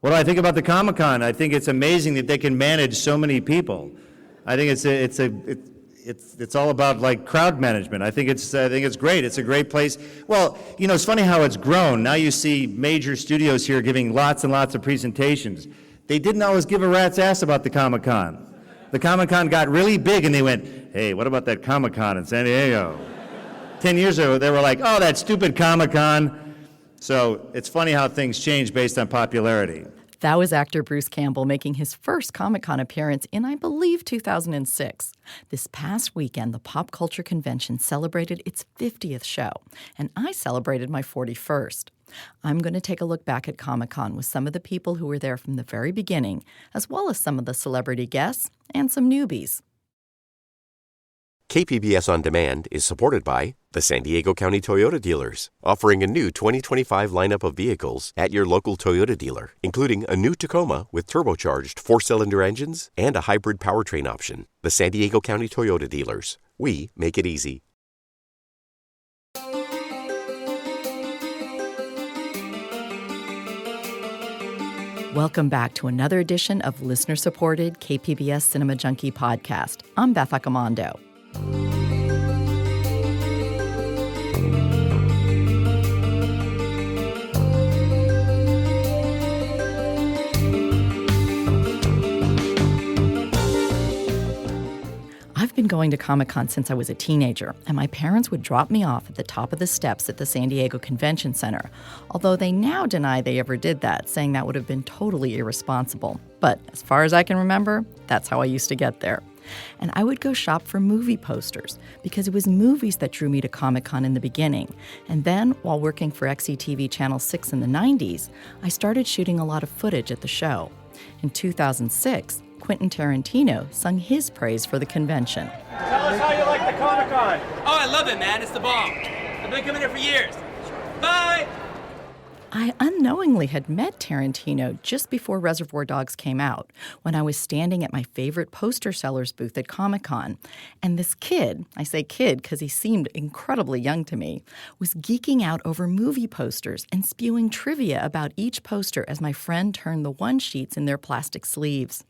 What do I think about the Comic-Con? I think it's amazing that they can manage so many people. I think it's all about like crowd management. I think it's great. It's a great place. Well, it's funny how it's grown. Now you see major studios here giving lots and lots of presentations. They didn't always give a rat's ass about the Comic-Con. The Comic-Con got really big and they went, hey, what about that Comic-Con in San Diego? 10 years ago, they were like, oh, that stupid Comic-Con. So it's funny how things change based on popularity. That was actor Bruce Campbell making his first Comic-Con appearance in, I believe, 2006. This past weekend, the Pop Culture Convention celebrated its 50th show, and I celebrated my 41st. I'm going to take a look back at Comic-Con with some of the people who were there from the very beginning, as well as some of the celebrity guests and some newbies. KPBS On Demand is supported by the San Diego County Toyota dealers, offering a new 2025 lineup of vehicles at your local Toyota dealer, including a new Tacoma with turbocharged 4-cylinder engines and a hybrid powertrain option. The San Diego County Toyota dealers. We make it easy. Welcome back to another edition of listener-supported KPBS Cinema Junkie podcast. I'm Beth Accomando. I've been going to Comic-Con since I was a teenager, and my parents would drop me off at the top of the steps at the San Diego Convention Center, although they now deny they ever did that, saying that would have been totally irresponsible. But as far as I can remember, that's how I used to get there. And I would go shop for movie posters, because it was movies that drew me to Comic-Con in the beginning. And then, while working for XCTV Channel 6 in the 90s, I started shooting a lot of footage at the show. In 2006, Quentin Tarantino sung his praise for the convention. Tell us how you like the Comic-Con. Oh, I love it, man. It's the bomb. I've been coming here for years. Bye! I unknowingly had met Tarantino just before Reservoir Dogs came out, when I was standing at my favorite poster seller's booth at Comic-Con. And this kid, I say kid because he seemed incredibly young to me, was geeking out over movie posters and spewing trivia about each poster as my friend turned the one-sheets in their plastic sleeves.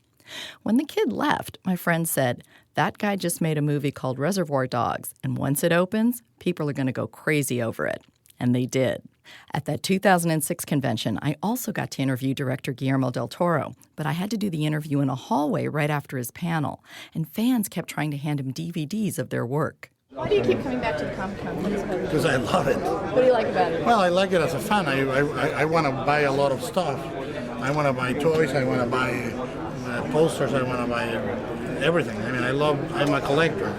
When the kid left, my friend said, that guy just made a movie called Reservoir Dogs, and once it opens, people are going to go crazy over it. And they did. At that 2006 convention, I also got to interview director Guillermo del Toro, but I had to do the interview in a hallway right after his panel, and fans kept trying to hand him DVDs of their work. Why do you keep coming back to the Comic-Con? Because I love it. What do you like about it? Well, I like it as a fan. I want to buy a lot of stuff. I want to buy toys. I want to buy posters. I want to buy everything. I mean, I'm a collector.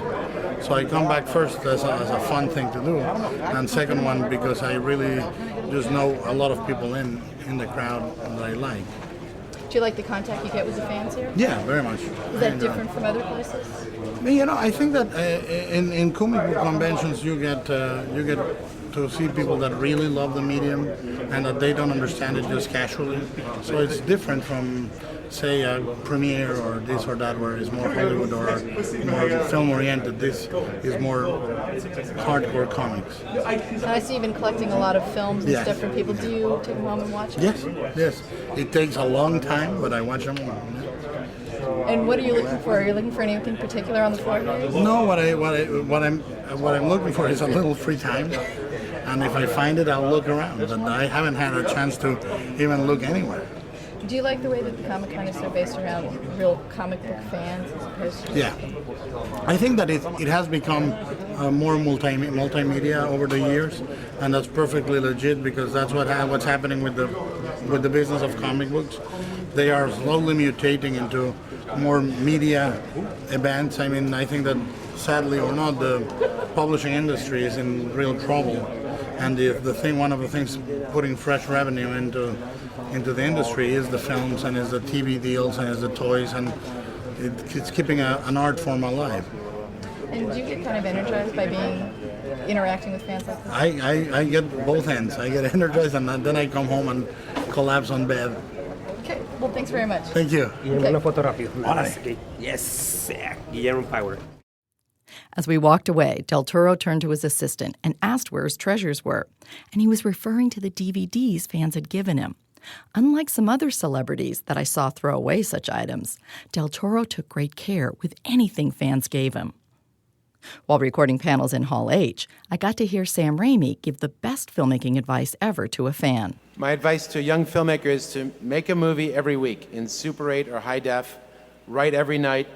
So I come back first as a fun thing to do. And second one, because I really just know a lot of people in the crowd that I like. Do you like the contact you get with the fans here? Yeah, very much. Is that different from other places? I think that in comic book conventions you get to see people that really love the medium and that they don't understand it just casually. So it's different from, say, a premiere or this or that, where it's more Hollywood or more film-oriented. This is more hardcore comics. And I see you've been collecting a lot of films and stuff from people. Do you take them home and watch them? Yes. It takes a long time, but I watch them. And what are you looking for? Are you looking for anything particular on the floor here? No, what I'm looking for is a little free time. And if I find it, I'll look around. But I haven't had a chance to even look anywhere. Do you like the way that the Comic-Con is so based around real comic book fans as opposed to... Yeah. I think that it has become more multimedia over the years, and that's perfectly legit because that's what's happening with the business of comic books. They are slowly mutating into more media events. I mean, I think that sadly or not, the publishing industry is in real trouble. And one of the things putting fresh revenue into the industry is the films and is the TV deals and is the toys, and it's keeping an art form alive. And do you get kind of energized by interacting with fans like this? I get both ends. I get energized and then I come home and collapse on bed. Okay, well thanks very much. Thank you. Una foto rápido. Okay. Yes, Guillermo Power. As we walked away, Del Toro turned to his assistant and asked where his treasures were, and he was referring to the DVDs fans had given him. Unlike some other celebrities that I saw throw away such items, Del Toro took great care with anything fans gave him. While recording panels in Hall H, I got to hear Sam Raimi give the best filmmaking advice ever to a fan. My advice to a young filmmaker is to make a movie every week in Super 8 or high def, write every night,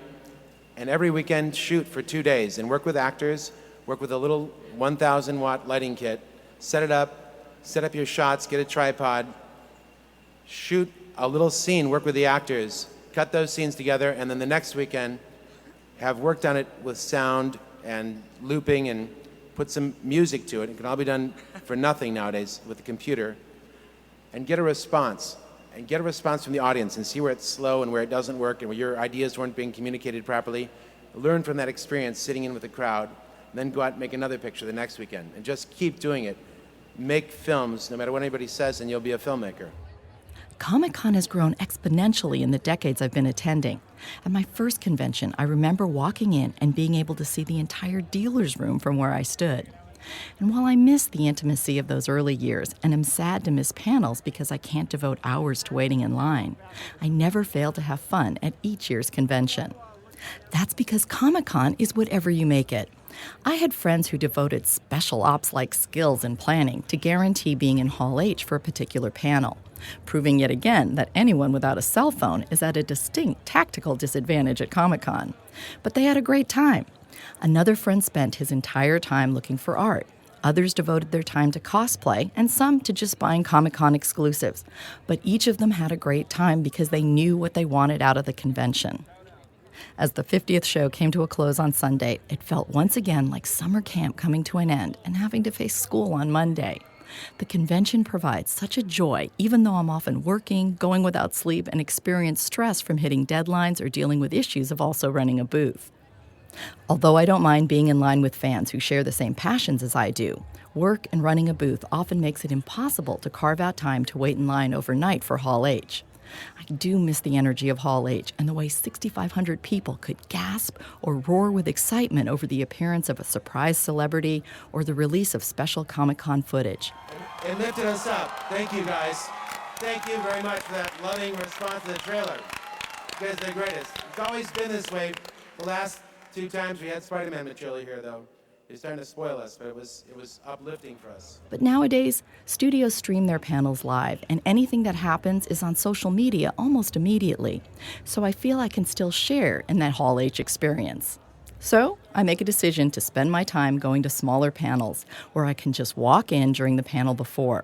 and every weekend shoot for 2 days and work with actors, work with a little 1,000-watt lighting kit, set up your shots, get a tripod, shoot a little scene, work with the actors, cut those scenes together, and then the next weekend have worked on it with sound and looping and put some music to it. It can all be done for nothing nowadays with the computer. And get a response. And get a response from the audience and see where it's slow and where it doesn't work and where your ideas weren't being communicated properly. Learn from that experience sitting in with the crowd. And then go out and make another picture the next weekend. And just keep doing it. Make films, no matter what anybody says, and you'll be a filmmaker. Comic-Con has grown exponentially in the decades I've been attending. At my first convention, I remember walking in and being able to see the entire dealer's room from where I stood. And while I miss the intimacy of those early years and am sad to miss panels because I can't devote hours to waiting in line, I never fail to have fun at each year's convention. That's because Comic-Con is whatever you make it. I had friends who devoted special ops-like skills and planning to guarantee being in Hall H for a particular panel, proving yet again that anyone without a cell phone is at a distinct tactical disadvantage at Comic-Con. But they had a great time. Another friend spent his entire time looking for art. Others devoted their time to cosplay, and some to just buying Comic-Con exclusives. But each of them had a great time because they knew what they wanted out of the convention. As the 50th show came to a close on Sunday, it felt once again like summer camp coming to an end and having to face school on Monday. The convention provides such a joy, even though I'm often working, going without sleep, and experience stress from hitting deadlines or dealing with issues of also running a booth. Although I don't mind being in line with fans who share the same passions as I do, work and running a booth often makes it impossible to carve out time to wait in line overnight for Hall H. I do miss the energy of Hall H and the way 6,500 people could gasp or roar with excitement over the appearance of a surprise celebrity or the release of special Comic-Con footage. It lifted us up. Thank you, guys. Thank you very much for that loving response to the trailer. You guys are the greatest. It's always been this way. The last 2 times we had Spider-Man material here, though. It's starting to spoil us, but it was uplifting for us. But nowadays, studios stream their panels live, and anything that happens is on social media almost immediately. So I feel I can still share in that Hall H experience. So I make a decision to spend my time going to smaller panels where I can just walk in during the panel before.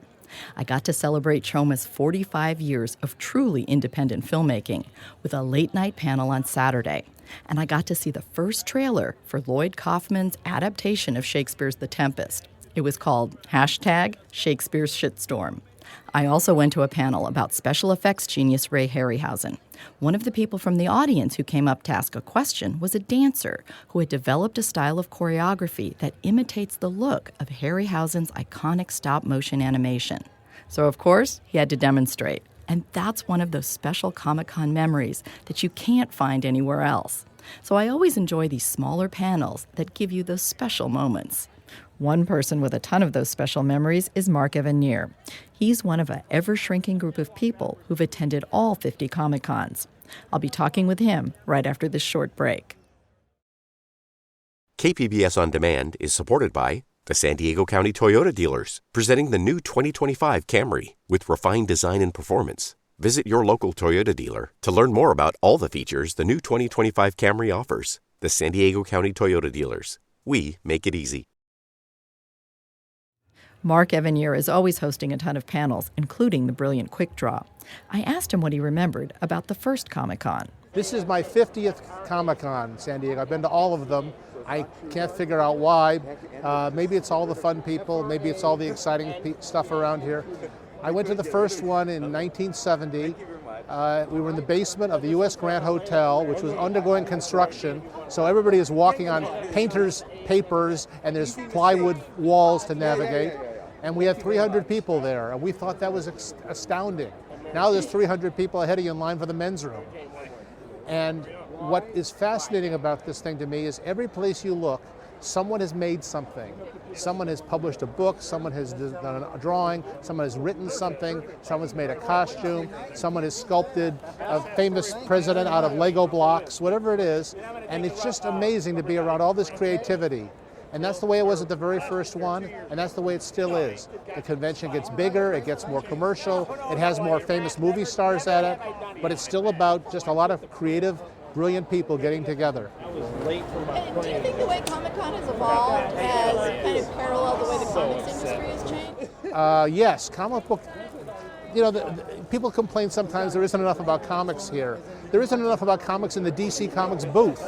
I got to celebrate Choma's 45 years of truly independent filmmaking with a late-night panel on Saturday. And I got to see the first trailer for Lloyd Kaufman's adaptation of Shakespeare's The Tempest. It was called #Shakespeare's Shitstorm. I also went to a panel about special effects genius Ray Harryhausen. One of the people from the audience who came up to ask a question was a dancer who had developed a style of choreography that imitates the look of Harryhausen's iconic stop-motion animation. So, of course, he had to demonstrate. And that's one of those special Comic-Con memories that you can't find anywhere else. So I always enjoy these smaller panels that give you those special moments. One person with a ton of those special memories is Mark Evanier. He's one of an ever-shrinking group of people who've attended all 50 Comic-Cons. I'll be talking with him right after this short break. KPBS On Demand is supported by the San Diego County Toyota dealers, presenting the new 2025 Camry with refined design and performance. Visit your local Toyota dealer to learn more about all the features the new 2025 Camry offers. The San Diego County Toyota dealers. We make it easy. Mark Evanier is always hosting a ton of panels, including the brilliant Quick Draw. I asked him what he remembered about the first Comic-Con. This is my 50th Comic-Con, San Diego. I've been to all of them. I can't figure out why. Maybe it's all the fun people. Maybe it's all the exciting stuff around here. I went to the first one in 1970. We were in the basement of the U.S. Grant Hotel, which was undergoing construction. So everybody is walking on painter's papers, and there's plywood walls to navigate. And we had 300 people there, and we thought that was astounding. Now there's 300 people ahead of you in line for the men's room. And what is fascinating about this thing to me is every place you look, someone has made something. Someone has published a book, someone has done a drawing, someone has written something, someone's made a costume, someone has sculpted a famous president out of Lego blocks, whatever it is. And it's just amazing to be around all this creativity. And that's the way it was at the very first one, and that's the way it still is. The convention gets bigger, it gets more commercial, it has more famous movie stars at it, but it's still about just a lot of creative, brilliant people getting together. And do you think the way Comic-Con has evolved has kind of paralleled the way the comics industry has changed? Yes, comic book. People complain sometimes there isn't enough about comics here. There isn't enough about comics in the DC Comics booth.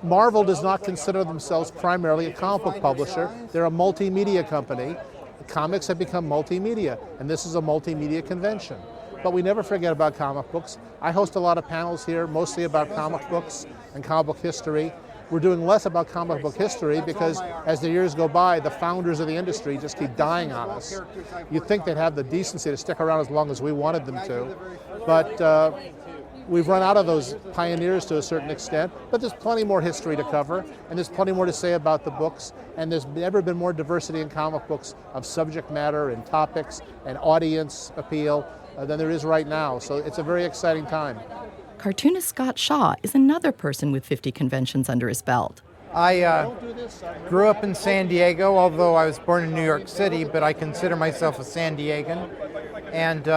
Marvel does not consider themselves primarily a comic book publisher. They're a multimedia company. Comics have become multimedia, and this is a multimedia convention. But we never forget about comic books. I host a lot of panels here, mostly about comic books and comic book history. We're doing less about comic book history because as the years go by, the founders of the industry just keep dying on us. You'd think they'd have the decency to stick around as long as we wanted them to. But we've run out of those pioneers to a certain extent, but there's plenty more history to cover, and there's plenty more to say about the books, and there's never been more diversity in comic books of subject matter and topics and audience appeal than there is right now. So it's a very exciting time. Cartoonist Scott Shaw is another person with 50 conventions under his belt. I grew up in San Diego, although I was born in New York City, but I consider myself a San Diegan. And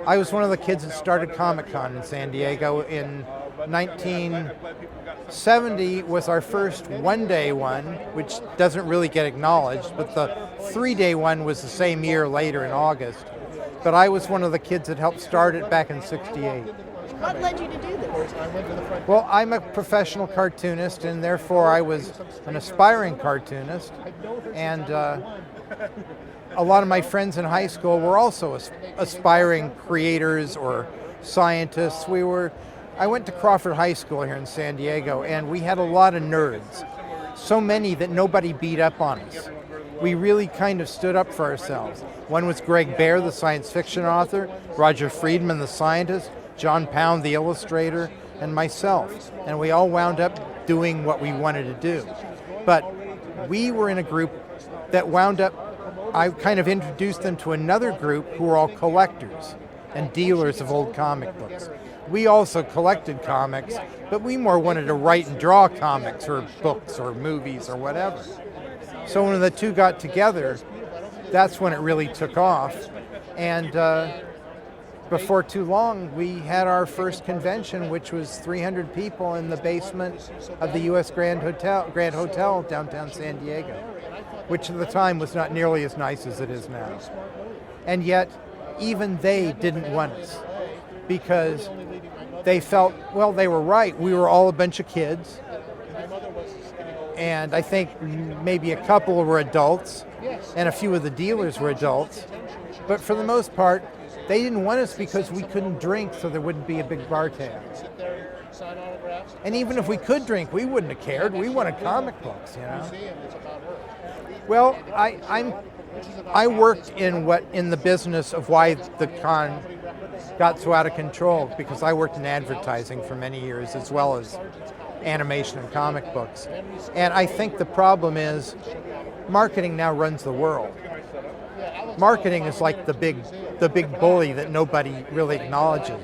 I was one of the kids that started Comic-Con in San Diego in 1970 was our first one-day one, which doesn't really get acknowledged, but the three-day one was the same year later in August. But I was one of the kids that helped start it back in '68. What led you to do this? Well, I'm a professional cartoonist, and therefore I was an aspiring cartoonist. And a lot of my friends in high school were also aspiring creators or scientists. I went to Crawford High School here in San Diego, and we had a lot of nerds. So many that nobody beat up on us. We really kind of stood up for ourselves. One was Greg Bear, the science fiction author, Roger Friedman, the scientist, John Pound, the illustrator, and myself. And we all wound up doing what we wanted to do. But we were in a group that wound up, I kind of introduced them to another group who were all collectors and dealers of old comic books. We also collected comics, but we more wanted to write and draw comics or books or movies or whatever. So when the two got together, that's when it really took off. And before too long, we had our first convention, which was 300 people in the basement of the U.S. Grand Hotel downtown San Diego, which at the time was not nearly as nice as it is now. And yet, even they didn't want us because they felt, well, they were right. We were all a bunch of kids. And I think maybe a couple were adults, and a few of the dealers were adults. But for the most part, they didn't want us because we couldn't drink, so there wouldn't be a big bar tab. And even if we could drink, we wouldn't have cared. We wanted comic books, you know. Well, I worked in the business of why the con got so out of control, because I worked in advertising for many years as well as animation and comic books. And I think the problem is marketing now runs the world. Marketing is like the big bully that nobody really acknowledges.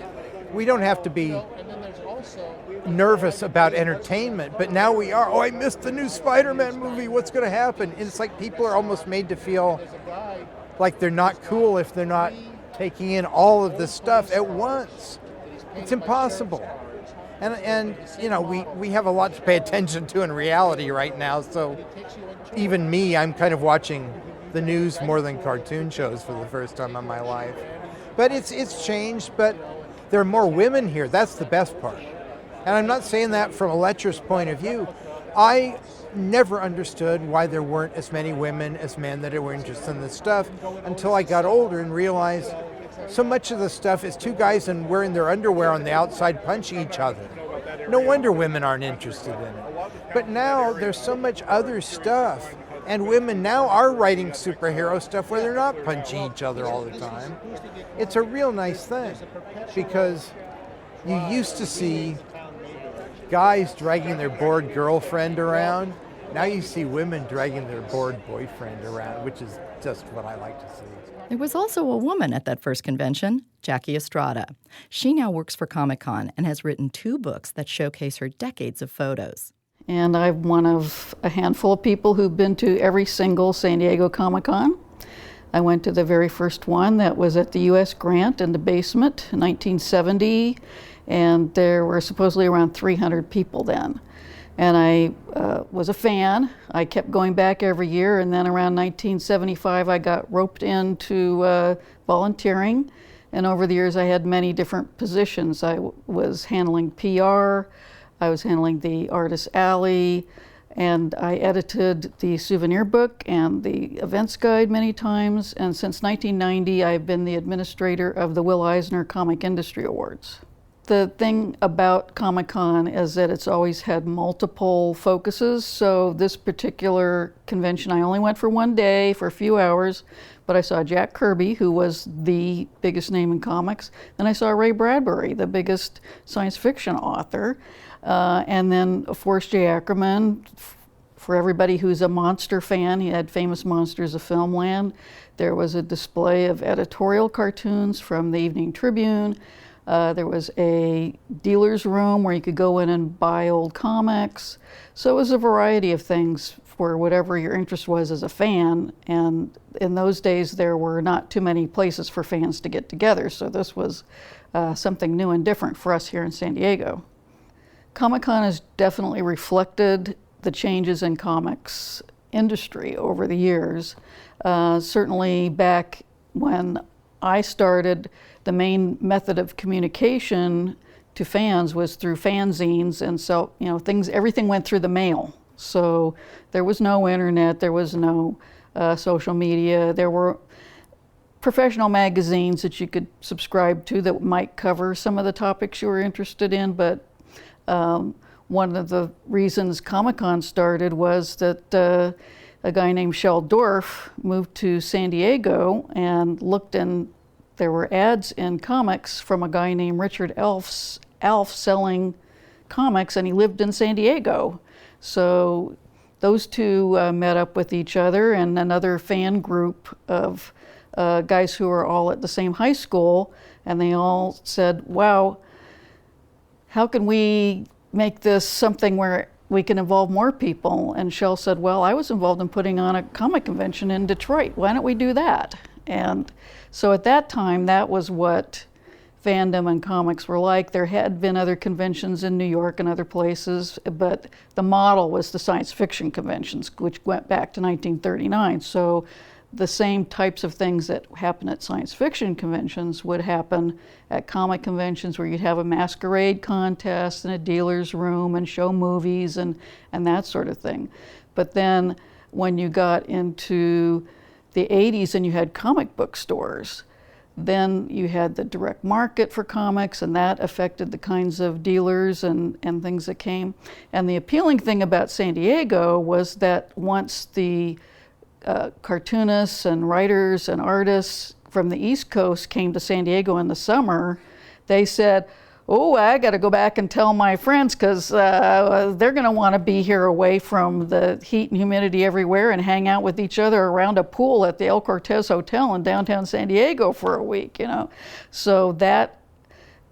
We don't have to be nervous about entertainment, but now we are. Oh, I missed the new Spider-Man movie. What's going to happen? And it's like people are almost made to feel like they're not cool if they're not taking in all of this stuff at once. It's impossible. And you know, we have a lot to pay attention to in reality right now, so even me, I'm kind of watching the news more than cartoon shows for the first time in my life. But it's changed, but there are more women here. That's the best part. And I'm not saying that from a lecturer's point of view. I never understood why there weren't as many women as men that were interested in this stuff until I got older and realized so much of the stuff is two guys and wearing their underwear on the outside punching each other. No wonder women aren't interested in it. But now there's so much other stuff, and women now are writing superhero stuff where they're not punching each other all the time. It's a real nice thing, because you used to see guys dragging their bored girlfriend around, Now you see women dragging their bored boyfriend around, which is just what I like to see. There was also a woman at that first convention, Jackie Estrada. She now works for Comic-Con and has written 2 books that showcase her decades of photos. And I'm one of a handful of people who've been to every single San Diego Comic-Con. I went to the very first one that was at the U.S. Grant in the basement in 1970, and there were supposedly around 300 people then. And I was a fan. I kept going back every year, and then around 1975 I got roped into volunteering, and over the years I had many different positions. I was handling PR, I was handling the Artist Alley, and I edited the souvenir book and the events guide many times, and since 1990 I've been the administrator of the Will Eisner Comic Industry Awards. The thing about Comic-Con is that it's always had multiple focuses. So this particular convention, I only went for one day for a few hours, but I saw Jack Kirby, who was the biggest name in comics. Then I saw Ray Bradbury, the biggest science fiction author. And then Forrest J. Ackerman, for everybody who's a monster fan, he had Famous Monsters of Filmland. There was a display of editorial cartoons from the Evening Tribune. There was a dealer's room where you could go in and buy old comics. So it was a variety of things for whatever your interest was as a fan. And in those days, there were not too many places for fans to get together. So this was something new and different for us here in San Diego. Comic-Con has definitely reflected the changes in comics industry over the years. Certainly back when I started, the main method of communication to fans was through fanzines, and so everything went through the mail. So there was no internet, there was no social media. There were professional magazines that you could subscribe to that might cover some of the topics you were interested in, but one of the reasons Comic-Con started was that a guy named Shel Dorf moved to San Diego and looked, and there were ads in comics from a guy named Richard Alf selling comics, and he lived in San Diego. So those two met up with each other, and another fan group of guys who were all at the same high school, and they all said, wow, how can we make this something where we can involve more people? And Shel said, well, I was involved in putting on a comic convention in Detroit. Why don't we do that? And so at that time, that was what fandom and comics were like. There had been other conventions in New York and other places, but the model was the science fiction conventions, which went back to 1939. So the same types of things that happen at science fiction conventions would happen at comic conventions, where you'd have a masquerade contest and a dealer's room and show movies and that sort of thing. But then when you got into the 80s and you had comic book stores, then you had the direct market for comics, and that affected the kinds of dealers and things that came. And the appealing thing about San Diego was that once the cartoonists and writers and artists from the East Coast came to San Diego in the summer, they said, oh, I got to go back and tell my friends, because they're going to want to be here away from the heat and humidity everywhere and hang out with each other around a pool at the El Cortez Hotel in downtown San Diego for a week, So that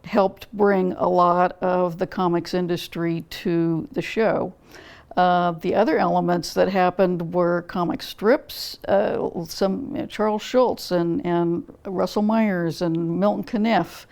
helped bring a lot of the comics industry to the show. The other elements that happened were comic strips, Charles Schultz and Russell Myers and Milton Caniff,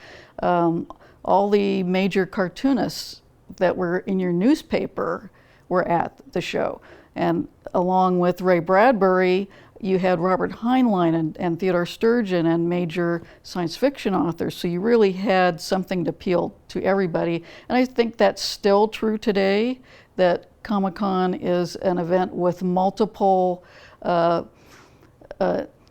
all the major cartoonists that were in your newspaper were at the show. And along with Ray Bradbury, you had Robert Heinlein and Theodore Sturgeon and major science fiction authors. So you really had something to appeal to everybody. And I think that's still true today, that Comic-Con is an event with multiple,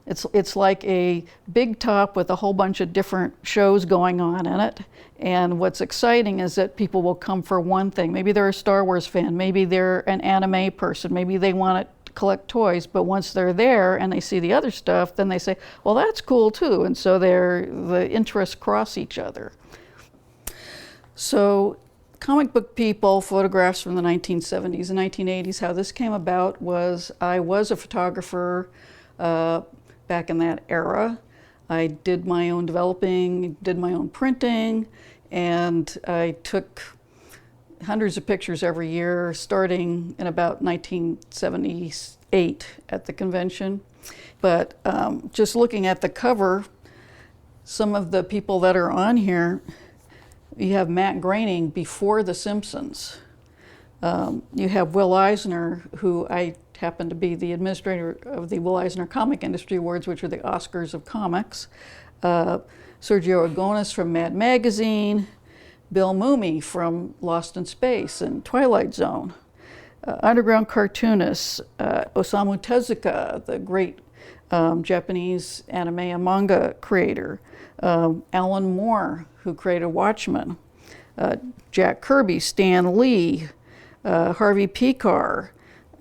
it's like a big top with a whole bunch of different shows going on in it. And what's exciting is that people will come for one thing. Maybe they're a Star Wars fan, maybe they're an anime person, maybe they want to collect toys, but once they're there and they see the other stuff, then they say, well, that's cool too. And so the interests cross each other. So comic book people, photographs from the 1970s and 1980s, how this came about was I was a photographer back in that era. I did my own developing, did my own printing, and I took hundreds of pictures every year, starting in about 1978 at the convention. But just looking at the cover, some of the people that are on here, you have Matt Groening before The Simpsons. You have Will Eisner, who I happen to be the administrator of the Will Eisner Comic Industry Awards, which are the Oscars of comics. Sergio Aragonis from Mad Magazine, Bill Mumy from Lost in Space and Twilight Zone, underground cartoonists, Osamu Tezuka, the great Japanese anime and manga creator, Alan Moore, who created Watchmen, Jack Kirby, Stan Lee, Harvey Pekar,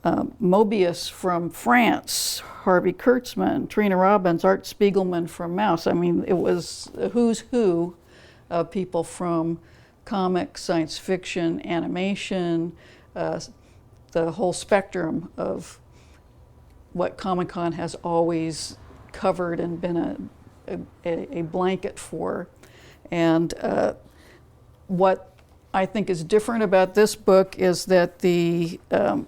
Mobius from France, Harvey Kurtzman, Trina Robbins, Art Spiegelman from Mouse. I mean, it was a who's who of people from comics, science fiction, animation, the whole spectrum of what Comic-Con has always covered and been a blanket for. And what I think is different about this book is that the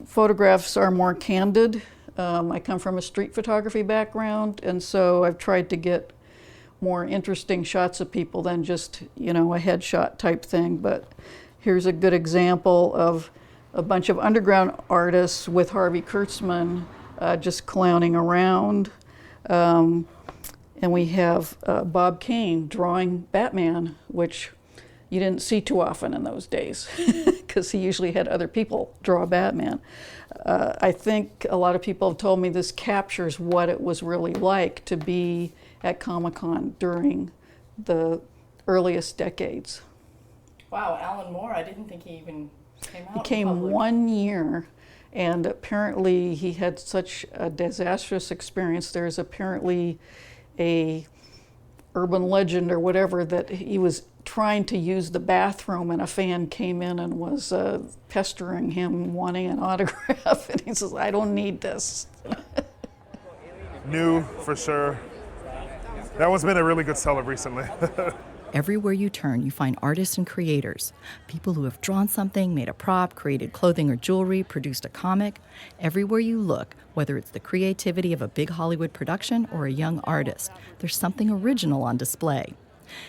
photographs are more candid. I come from a street photography background, and so I've tried to get more interesting shots of people than just, a headshot type thing. But here's a good example of a bunch of underground artists with Harvey Kurtzman just clowning around. And we have Bob Kane drawing Batman, which you didn't see too often in those days because he usually had other people draw Batman. I think a lot of people have told me this captures what it was really like to be at Comic-Con during the earliest decades. Wow, Alan Moore, I didn't think he even came out. He came 1 year, and apparently he had such a disastrous experience. There's apparently a urban legend or whatever that he was trying to use the bathroom and a fan came in and was pestering him wanting an autograph, and he says, I don't need this. New, for sure. That one's been a really good seller recently. Everywhere you turn, you find artists and creators, people who have drawn something, made a prop, created clothing or jewelry, produced a comic. Everywhere you look, whether it's the creativity of a big Hollywood production or a young artist, there's something original on display.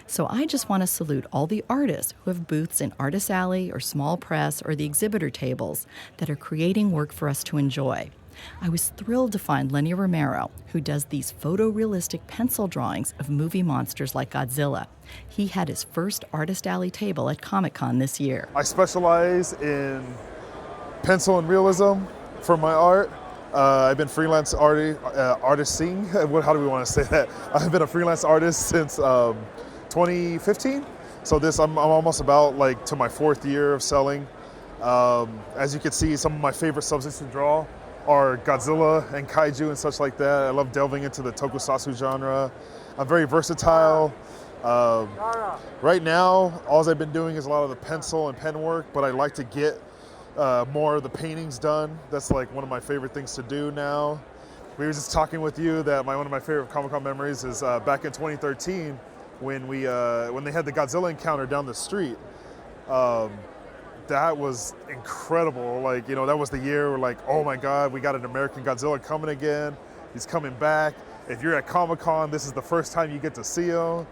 So I just want to salute all the artists who have booths in Artist Alley or Small Press or the exhibitor tables that are creating work for us to enjoy. I was thrilled to find Lenny Romero, who does these photorealistic pencil drawings of movie monsters like Godzilla. He had his first Artist Alley table at Comic-Con this year. I specialize in pencil and realism for my art. I've been freelance artisting. How do we want to say that? I've been a freelance artist since 2015. So I'm almost about to my 4th year of selling. As you can see, some of my favorite subjects to draw are Godzilla and kaiju and such like that. I love delving into the tokusatsu genre. I'm very versatile. Right now, all I've been doing is a lot of the pencil and pen work, but I like to get more of the paintings done. That's one of my favorite things to do now. We were just talking with you that one of my favorite Comic-Con memories is back in 2013 when they had the Godzilla encounter down the street. That was incredible. That was the year where oh my God, we got an American Godzilla coming again. He's coming back. If you're at Comic-Con, this is the first time you get to see him.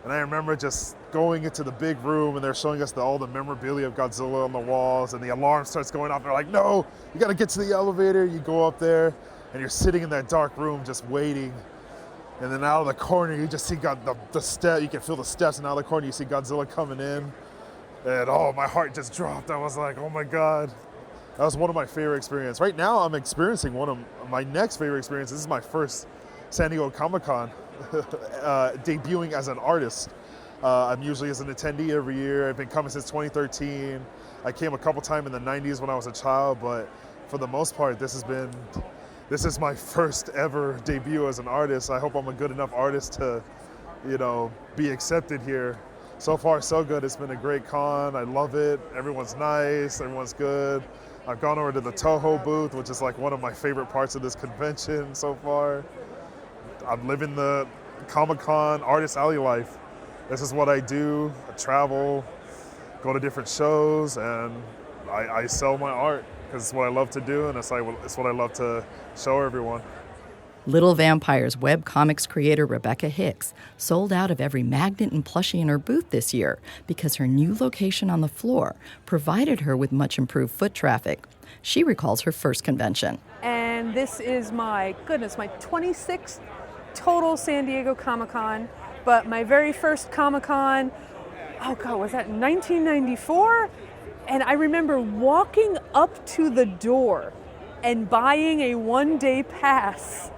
And I remember just going into the big room and they're showing us all the memorabilia of Godzilla on the walls, and the alarm starts going off. They're like, no, you gotta get to the elevator. You go up there and you're sitting in that dark room just waiting. And then out of the corner, you just see the step, you can feel the steps, and out of the corner, you see Godzilla coming in. And my heart just dropped. I was like, oh my God. That was one of my favorite experiences. Right now, I'm experiencing one of my next favorite experiences. This is my first San Diego Comic-Con, debuting as an artist. I'm usually as an attendee every year. I've been coming since 2013. I came a couple times in the 90s when I was a child, but for the most part, this is my first ever debut as an artist. I hope I'm a good enough artist to, be accepted here. so far so good. It's been a great con. I love it. Everyone's nice. Everyone's good. I've gone over to the Toho booth, which is like one of my favorite parts of this convention so far. I'm living the Comic-Con artist alley life. This is what I do. I travel, go to different shows, and I sell my art because it's what I love to do, and it's what I love to show everyone. Little Vampires web comics creator Rebecca Hicks sold out of every magnet and plushie in her booth this year because her new location on the floor provided her with much improved foot traffic. She recalls her first convention. And this is my 26th total San Diego Comic-Con, but my very first Comic-Con, oh God, was that 1994? And I remember walking up to the door and buying a one-day pass.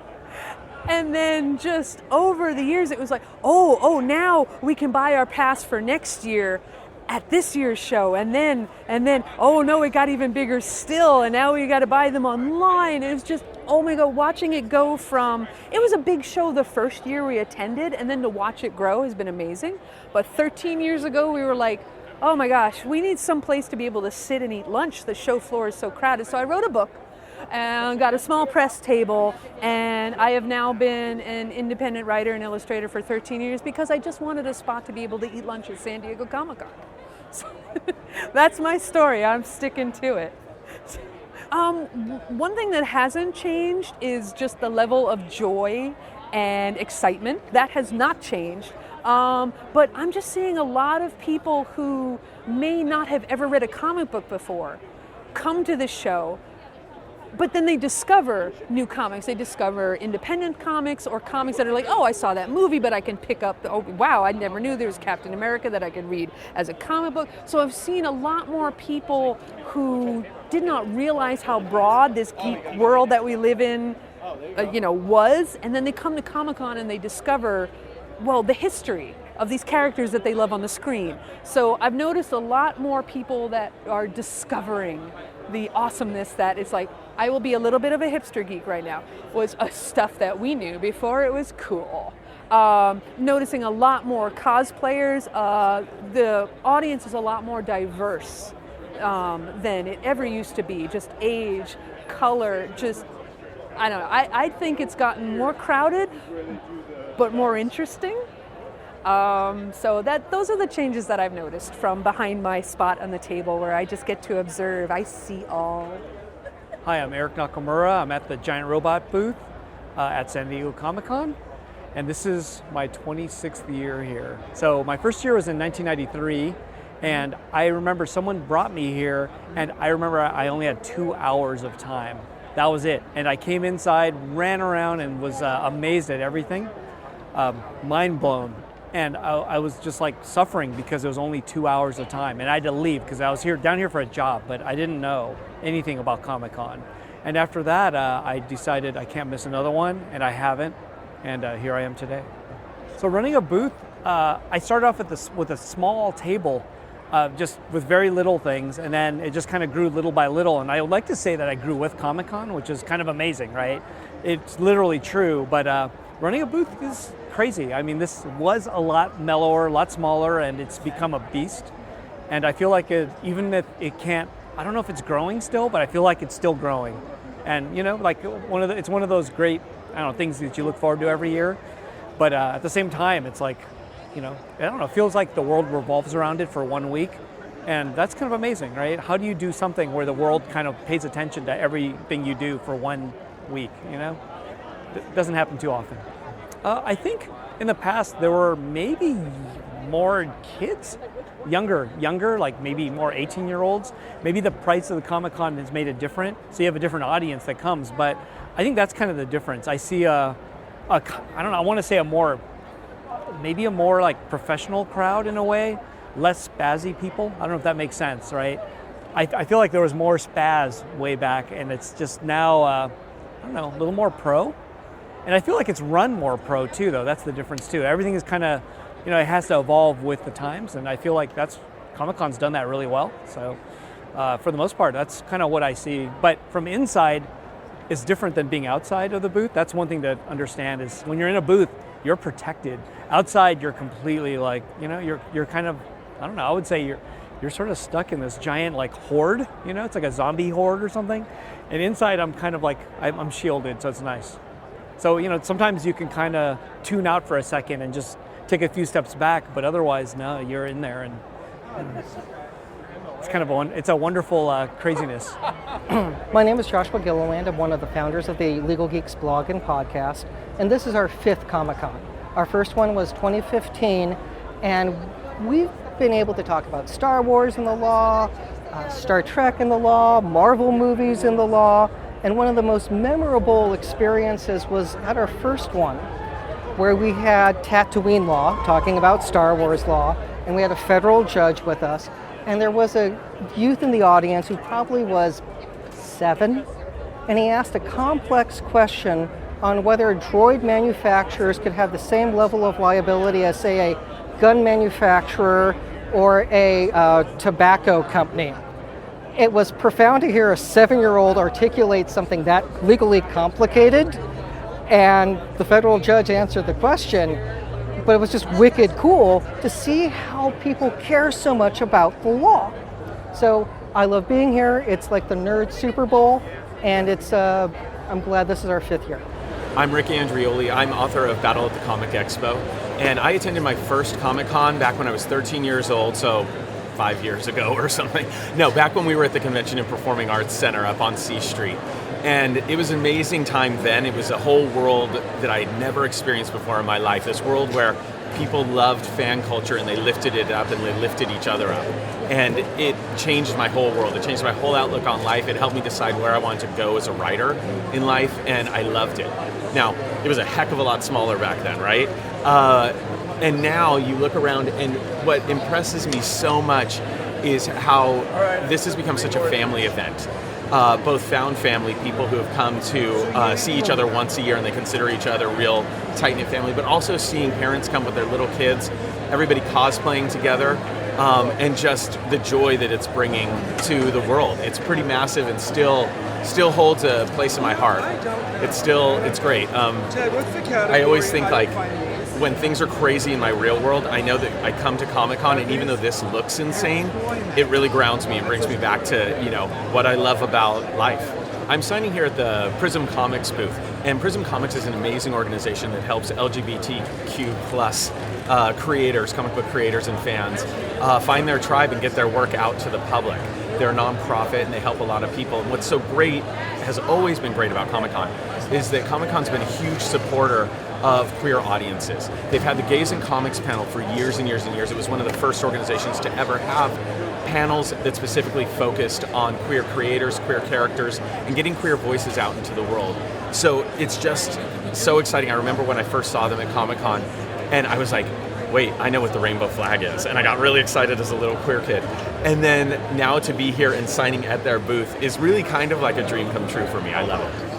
And then just over the years, it was like, oh, now we can buy our pass for next year at this year's show. And then, oh no, it got even bigger still. And now we got to buy them online. It was just, oh my God, watching it go from, it was a big show the first year we attended, and then to watch it grow has been amazing. But 13 years ago, we were like, oh my gosh, we need some place to be able to sit and eat lunch. The show floor is so crowded. So I wrote a book and got a small press table, and I have now been an independent writer and illustrator for 13 years because I just wanted a spot to be able to eat lunch at San Diego Comic-Con. So that's my story. I'm sticking to it. One thing that hasn't changed is just the level of joy and excitement. That has not changed. But I'm just seeing a lot of people who may not have ever read a comic book before come to this show, but then they discover new comics. They discover independent comics or comics that are like, oh, I saw that movie, but I can pick up, oh, wow, I never knew there was Captain America that I could read as a comic book. So I've seen a lot more people who did not realize how broad this geek world that we live in, was. And then they come to Comic-Con and they discover, well, the history of these characters that they love on the screen. So I've noticed a lot more people that are discovering the awesomeness that it's like, I will be a little bit of a hipster geek right now, was stuff that we knew before it was cool. Noticing a lot more cosplayers. The audience is a lot more diverse than it ever used to be. Just age, color, just, I don't know. I think it's gotten more crowded, but more interesting. So those are the changes that I've noticed from behind my spot on the table where I just get to observe. I see all. Hi, I'm Eric Nakamura. I'm at the Giant Robot booth at San Diego Comic-Con, and this is my 26th year here. So my first year was in 1993, and I remember someone brought me here, and I remember I only had 2 hours of time. That was it. And I came inside, ran around, and was amazed at everything, mind blown. And I was just like suffering because it was only 2 hours of time, and I had to leave because I was down here for a job, but I didn't know anything about Comic-Con. And after that, I decided I can't miss another one, and I haven't, and here I am today. So running a booth, I started off with a small table, just with very little things, and then it just kind of grew little by little. And I would like to say that I grew with Comic-Con, which is kind of amazing, right? It's literally true, but running a booth is crazy. I mean, this was a lot mellower, a lot smaller, and it's become a beast. And I feel like even if it can't, I don't know if it's growing still, but I feel like it's still growing. And like it's one of those great, things that you look forward to every year. But at the same time, it's like, I don't know, it feels like the world revolves around it for 1 week. And that's kind of amazing, right? How do you do something where the world kind of pays attention to everything you do for 1 week, It doesn't happen too often. I think in the past there were maybe more kids, younger, like maybe more 18-year-olds. Maybe the price of the Comic-Con has made it different, so you have a different audience that comes. But I think that's kind of the difference. I see I want to say a more like professional crowd in a way, less spazzy people. I don't know if that makes sense, right? I feel like there was more spaz way back, and it's just now, a little more pro. And I feel like it's run more pro too, though. That's the difference too. Everything is kind of, it has to evolve with the times, and I feel like Comic-Con's done that really well. So for the most part, that's kind of what I see. But from inside, it's different than being outside of the booth. That's one thing to understand is when you're in a booth, you're protected. Outside, you're completely like, you're kind of, I don't know, I would say you're sort of stuck in this giant like horde, it's like a zombie horde or something. And inside I'm kind of like, I'm shielded, so it's nice. So, sometimes you can kind of tune out for a second and just take a few steps back, but otherwise, no, you're in there and it's kind of it's a wonderful craziness. My name is Joshua Gilliland. I'm one of the founders of the Legal Geeks blog and podcast, and this is our 5th Comic-Con. Our first one was 2015, and we've been able to talk about Star Wars in the law, Star Trek in the law, Marvel movies in the law, and one of the most memorable experiences was at our first one, where we had Tatooine law, talking about Star Wars law, and we had a federal judge with us, and there was a youth in the audience who probably was 7, and he asked a complex question on whether droid manufacturers could have the same level of liability as, say, a gun manufacturer or a tobacco company. It was profound to hear a 7-year-old articulate something that legally complicated, and the federal judge answered the question, but it was just wicked cool to see how people care so much about the law. So I love being here. It's like the nerd Super Bowl, and I'm glad this is our 5th year. I'm Rick Andrioli. I'm author of Battle at the Comic Expo, and I attended my first Comic-Con back when I was 13 years old, so 5 years ago or something. No, back when we were at the Convention and Performing Arts Center up on C Street. And it was an amazing time then. It was a whole world that I had never experienced before in my life. This world where people loved fan culture and they lifted it up and they lifted each other up. And it changed my whole world. It changed my whole outlook on life. It helped me decide where I wanted to go as a writer in life, and I loved it. Now, it was a heck of a lot smaller back then, right? And now you look around, and what impresses me so much is how this has become such a family event. Both found family, people who have come to see each other once a year and they consider each other real tight-knit family, but also seeing parents come with their little kids, everybody cosplaying together, and just the joy that it's bringing to the world. It's pretty massive and still holds a place in my heart. It's great. I always think like, when things are crazy in my real world, I know that I come to Comic-Con, and even though this looks insane, it really grounds me and brings me back to, what I love about life. I'm signing here at the Prism Comics booth, and Prism Comics is an amazing organization that helps LGBTQ plus creators, comic book creators and fans find their tribe and get their work out to the public. They're a nonprofit and they help a lot of people. And what's so great, has always been great about Comic-Con, is that Comic-Con's been a huge supporter of queer audiences. They've had the Gays in Comics panel for years and years and years. It was one of the first organizations to ever have panels that specifically focused on queer creators, queer characters, and getting queer voices out into the world. So it's just so exciting. I remember when I first saw them at Comic-Con, and I was like, wait, I know what the rainbow flag is. And I got really excited as a little queer kid. And then now to be here and signing at their booth is really kind of like a dream come true for me. I love it.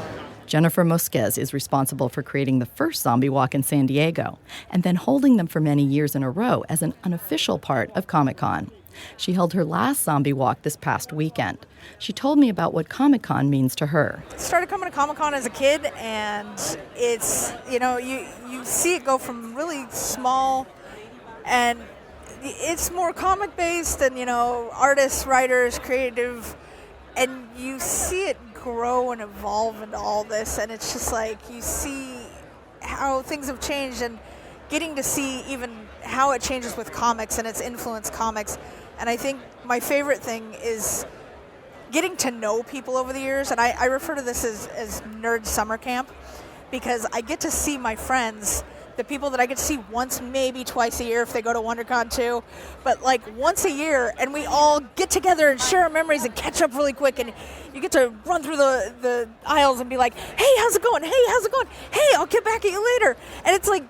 Jennifer Mosquez is responsible for creating the first zombie walk in San Diego and then holding them for many years in a row as an unofficial part of Comic-Con. She held her last zombie walk this past weekend. She told me about what Comic-Con means to her. Started coming to Comic-Con as a kid, and it's, you see it go from really small, and it's more comic-based and, artists, writers, creative, and you see it grow and evolve into all this, and it's just like you see how things have changed and getting to see even how it changes with comics and its influence comics. And I think my favorite thing is getting to know people over the years, and I refer to this as nerd summer camp, because I get to see my friends, the people that I get to see once, maybe twice a year if they go to WonderCon too, but like once a year, and we all get together and share our memories and catch up really quick, and you get to run through the aisles and be like, hey, how's it going? Hey, how's it going? Hey, I'll get back at you later. And it's like,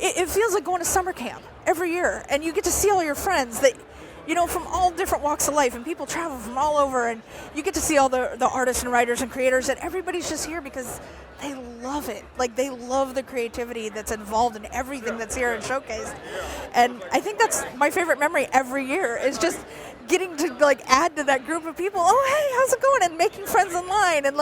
it feels like going to summer camp every year, and you get to see all your friends that, from all different walks of life, and people travel from all over, and you get to see all the artists and writers and creators, and everybody's just here because they love it. Like, they love the creativity that's involved in everything that's here and showcased. And I think that's my favorite memory every year, is just getting to, add to that group of people, oh, hey, how's it going? And making friends in line. And,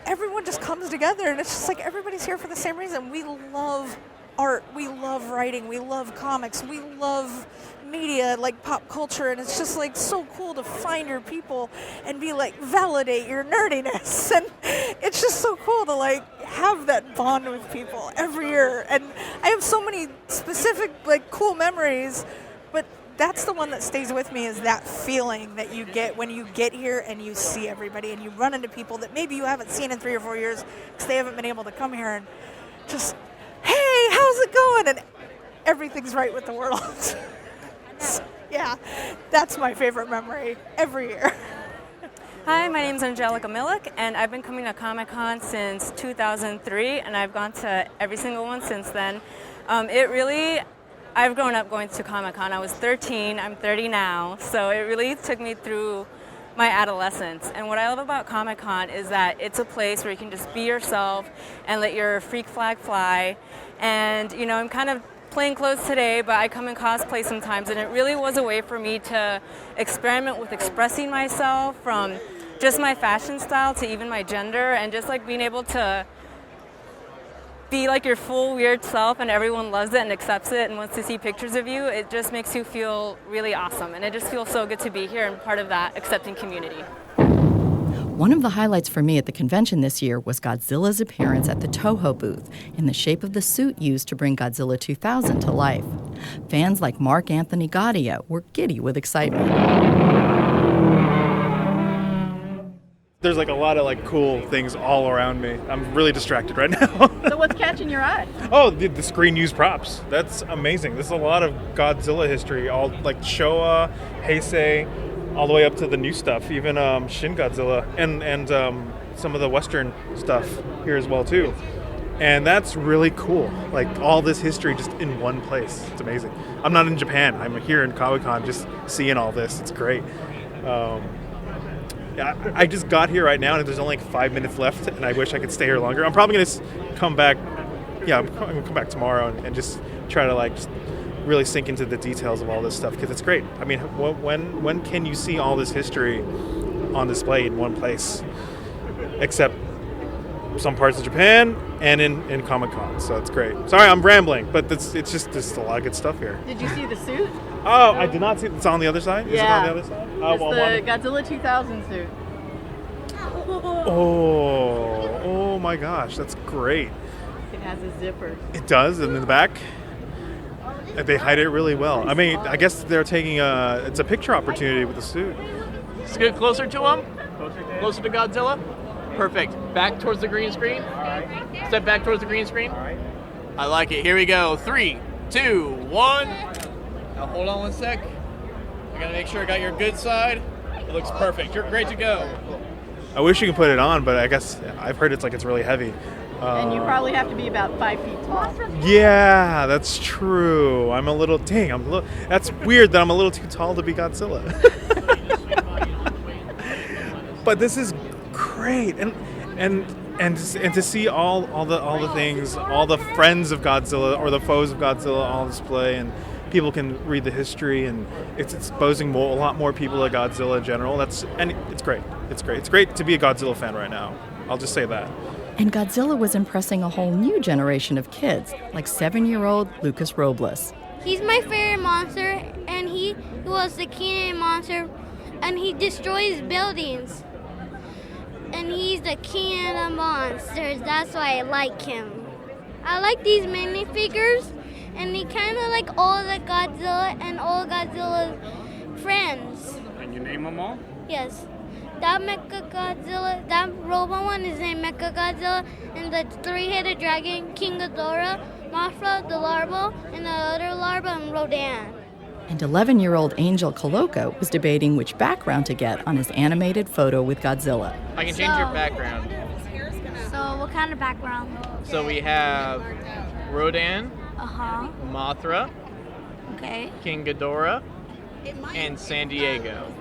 everyone just comes together, and it's just like everybody's here for the same reason. We love art, we love writing, we love comics, we love media, like pop culture, and it's just like so cool to find your people and be like, validate your nerdiness. And it's just so cool to like have that bond with people every year. And I have so many specific like cool memories, but that's the one that stays with me, is that feeling that you get when you get here and you see everybody and you run into people that maybe you haven't seen in 3 or 4 years because they haven't been able to come here, and just, hey, how's it going? And everything's right with the world. Yeah, that's my favorite memory every year. Hi, my name's Angelica Millick, and I've been coming to Comic-Con since 2003, and I've gone to every single one since then. I've grown up going to Comic-Con. I was 13, I'm 30 now, so it really took me through my adolescence. And what I love about Comic-Con is that it's a place where you can just be yourself and let your freak flag fly. And, you know, I'm kind of plain clothes today, but I come in cosplay sometimes, and it really was a way for me to experiment with expressing myself, from just my fashion style to even my gender, and just like being able to be like your full weird self, and everyone loves it and accepts it and wants to see pictures of you. It just makes you feel really awesome, and it just feels so good to be here and part of that accepting community. One of the highlights for me at the convention this year was Godzilla's appearance at the Toho booth in the shape of the suit used to bring Godzilla 2000 to life. Fans like Mark Anthony Gaudio were giddy with excitement. There's like a lot of like cool things all around me. I'm really distracted right now. So what's catching your eye? Oh, the screen used props. That's amazing. There's a lot of Godzilla history, all like Showa, Heisei, all the way up to the new stuff, even Shin Godzilla, and some of the Western stuff here as well too. And that's really cool. Like all this history just in one place. It's amazing. I'm not in Japan. I'm here in Comic-Con just seeing all this. It's great. I just got here right now, and there's only like 5 minutes left, and I wish I could stay here longer. I'm probably going to come back. Yeah, I'm going to come back tomorrow and just try to like just really sink into the details of all this stuff, because it's great. I mean, when can you see all this history on display in one place? Except some parts of Japan and in Comic-Con, so it's great. Sorry, I'm rambling, but it's just there's a lot of good stuff here. Did you see the suit? Oh, I did not see it. It's on the other side? Yeah. Is it on the other side? It's the Godzilla 2000 suit. Oh my gosh, that's great. It has a zipper. It does, and in the back, they hide it really well. I mean, I guess they're taking it's a picture opportunity with the suit. Let's get closer to him. Closer to Godzilla. Perfect. Back towards the green screen. Step back towards the green screen. I like it. Here we go. 3, 2, 1. Now hold on 1 sec. I gotta make sure I got your good side. It looks perfect. You're great to go. I wish you could put it on, but I guess I've heard it's really heavy. And you probably have to be about 5 feet tall. Yeah, that's true. That's weird that I'm a little too tall to be Godzilla. But this is great, and to see all the things, all the friends of Godzilla or the foes of Godzilla on display, and people can read the history, and it's exposing a lot more people to Godzilla in general. It's great. It's great to be a Godzilla fan right now. I'll just say that. And Godzilla was impressing a whole new generation of kids, like 7-year-old Lucas Robles. He's my favorite monster, and he was the king monster, and he destroys buildings. And he's the king of the monsters. That's why I like him. I like these minifigures, and they kind of like all the Godzilla and all Godzilla's friends. And you name them all? Yes. That Mechagodzilla, that robot one is named Mechagodzilla, and the three-headed dragon, King Ghidorah, Mothra, the larva, and the other larva, and Rodan. And 11-year-old Angel Coloco was debating which background to get on his animated photo with Godzilla. I can change your background. So what kind of background? So we have Rodan, Mothra, Okay. King Ghidorah, and San Diego.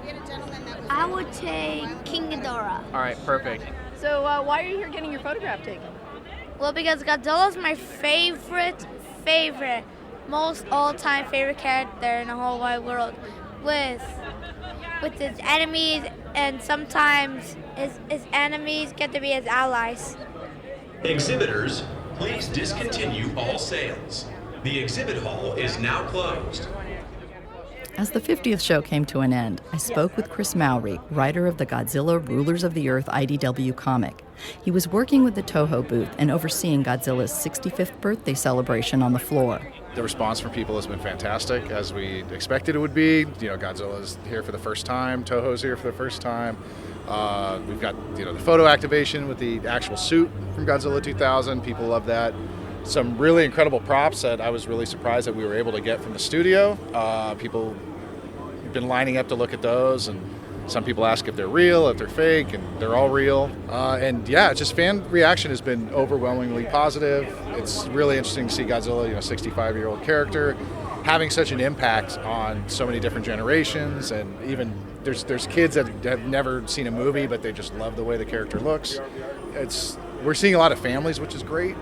I would take King Ghidorah. All right, perfect. So why are you here getting your photograph taken? Well, because Godzilla's my favorite, most all-time favorite character in the whole wide world. With his enemies, and sometimes his enemies get to be his allies. Exhibitors, Please discontinue all sales. The exhibit hall is now closed. As the 50th show came to an end, I spoke with Chris Mowry, writer of the Godzilla Rulers of the Earth IDW comic. He was working with the Toho booth and overseeing Godzilla's 65th birthday celebration on the floor. The response from people has been fantastic, as we expected it would be. Godzilla's here for the first time, Toho's here for the first time. We've got the photo activation with the actual suit from Godzilla 2000. People love that. Some really incredible props that I was really surprised that we were able to get from the studio. People have been lining up to look at those, and some people ask if they're real, if they're fake, and they're all real. Just fan reaction has been overwhelmingly positive. It's really interesting to see Godzilla, 65-year-old character, having such an impact on so many different generations, and even there's kids that have never seen a movie, but they just love the way the character looks. We're seeing a lot of families, which is great.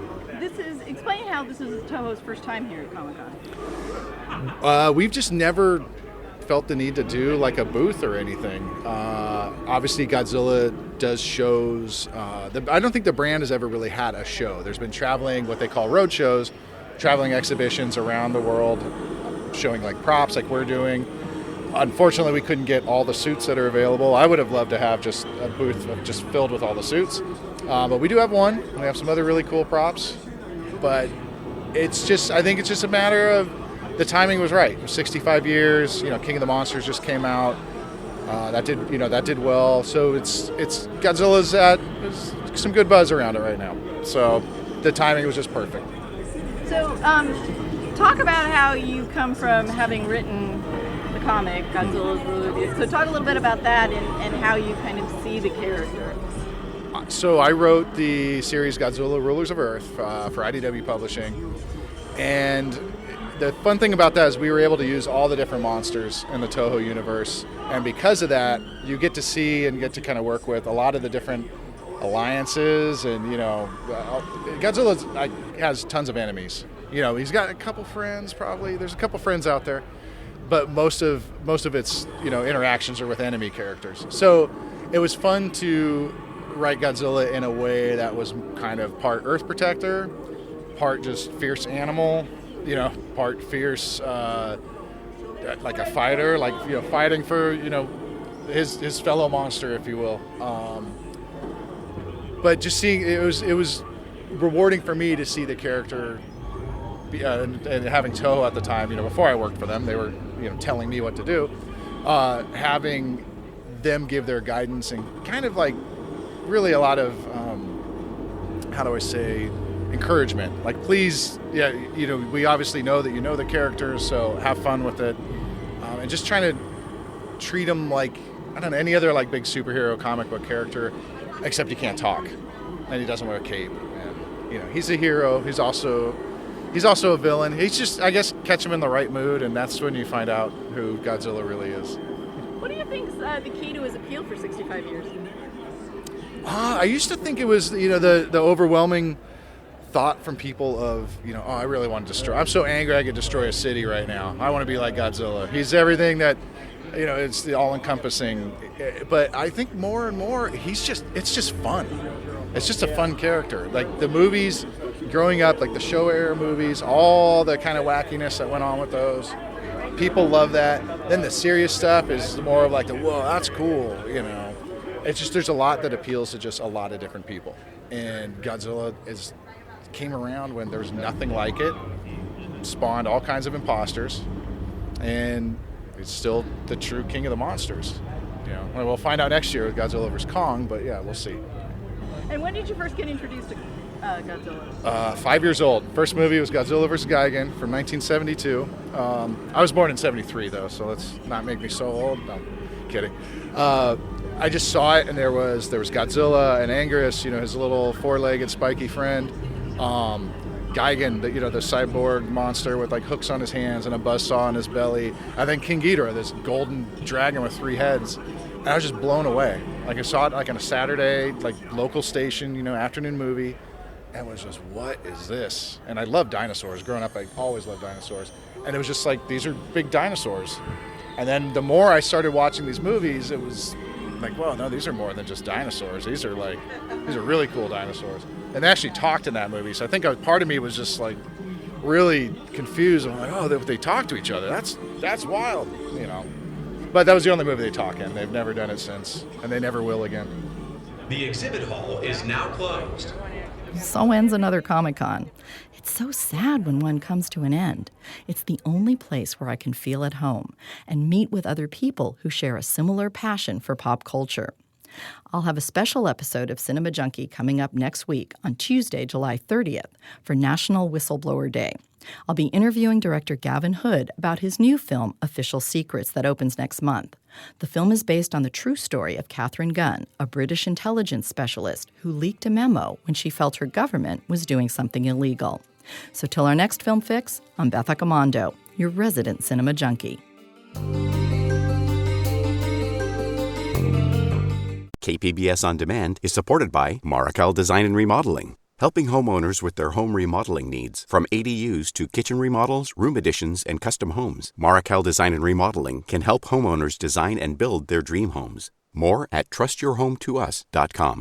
Explain how this is Toho's first time here at Comic-Con. We've just never felt the need to do like a booth or anything. Obviously, Godzilla does shows. I don't think the brand has ever really had a show. There's been traveling, what they call road shows, traveling exhibitions around the world, showing like props like we're doing. Unfortunately, we couldn't get all the suits that are available. I would have loved to have just a booth just filled with all the suits. But we do have one. We have some other really cool props. But I think it's just a matter of the timing was right. 65 years, King of the Monsters just came out. That did well. So it's Godzilla's there's some good buzz around it right now. So the timing was just perfect. So talk about how you come from having written the comic, Godzilla's Ruler of the Earth. So talk a little bit about that and how you kind of see the character. So I wrote the series Godzilla Rulers of Earth for IDW Publishing, and the fun thing about that is we were able to use all the different monsters in the Toho universe, and because of that, you get to see and get to kind of work with a lot of the different alliances, and Godzilla has tons of enemies. He's got a couple friends probably. There's a couple friends out there, but most of its interactions are with enemy characters. So it was fun to write Godzilla in a way that was kind of part Earth protector, part just fierce animal, part fierce like a fighter, fighting for his fellow monster, if you will. But just seeing it was rewarding for me to see the character and having Toho at the time, before I worked for them, they were telling me what to do, having them give their guidance and kind of like really a lot of encouragement. Like, please, we obviously know that you know the characters, so have fun with it, and just trying to treat them like any other like big superhero comic book character, except he can't talk and he doesn't wear a cape. And he's a hero. He's also a villain. He's just, I guess, catch him in the right mood, and that's when you find out who Godzilla really is. What do you think's the key to his appeal for 65 years? I used to think it was, the overwhelming thought from people of, I really want to destroy. I'm so angry I could destroy a city right now. I want to be like Godzilla. He's everything that, it's the all-encompassing. But I think more and more, it's just fun. It's just a fun character. Like the movies, growing up, like the Showa era movies, all the kind of wackiness that went on with those. People love that. Then the serious stuff is more of like whoa, that's cool, It's just, there's a lot that appeals to just a lot of different people. And Godzilla came around when there was nothing like it, spawned all kinds of imposters, and it's still the true king of the monsters. And we'll find out next year with Godzilla vs. Kong, but yeah, we'll see. And when did you first get introduced to Godzilla? 5 years old. First movie was Godzilla vs. Gigan from 1972. I was born in 73 though, so let's not make me so old. No, I'm kidding. I just saw it, and there was Godzilla and Anguirus, his little four-legged spiky friend. Gigan, the cyborg monster with like hooks on his hands and a buzzsaw on his belly. And then King Ghidorah, this golden dragon with 3 heads. And I was just blown away. Like I saw it like on a Saturday, like local station, afternoon movie. And was just, what is this? And I love dinosaurs. Growing up, I always loved dinosaurs. And it was just like, these are big dinosaurs. And then the more I started watching these movies, it was like, well, no, these are more than just dinosaurs. These are really cool dinosaurs. And they actually talked in that movie. So I think part of me was just like really confused. I'm like, oh, they talk to each other. That's wild, you know. But that was the only movie they talk in. They've never done it since, and they never will again. The exhibit hall is now closed. So ends another Comic-Con. It's so sad when one comes to an end. It's the only place where I can feel at home and meet with other people who share a similar passion for pop culture. I'll have a special episode of Cinema Junkie coming up next week on Tuesday, July 30th for National Whistleblower Day. I'll be interviewing director Gavin Hood about his new film, Official Secrets, that opens next month. The film is based on the true story of Catherine Gunn, a British intelligence specialist who leaked a memo when she felt her government was doing something illegal. So till our next Film Fix, I'm Beth Accomando, your resident cinema junkie. KPBS On Demand is supported by Marrokal Design and Remodeling, helping homeowners with their home remodeling needs. From ADUs to kitchen remodels, room additions, and custom homes, Marrokal Design and Remodeling can help homeowners design and build their dream homes. More at trustyourhometous.com.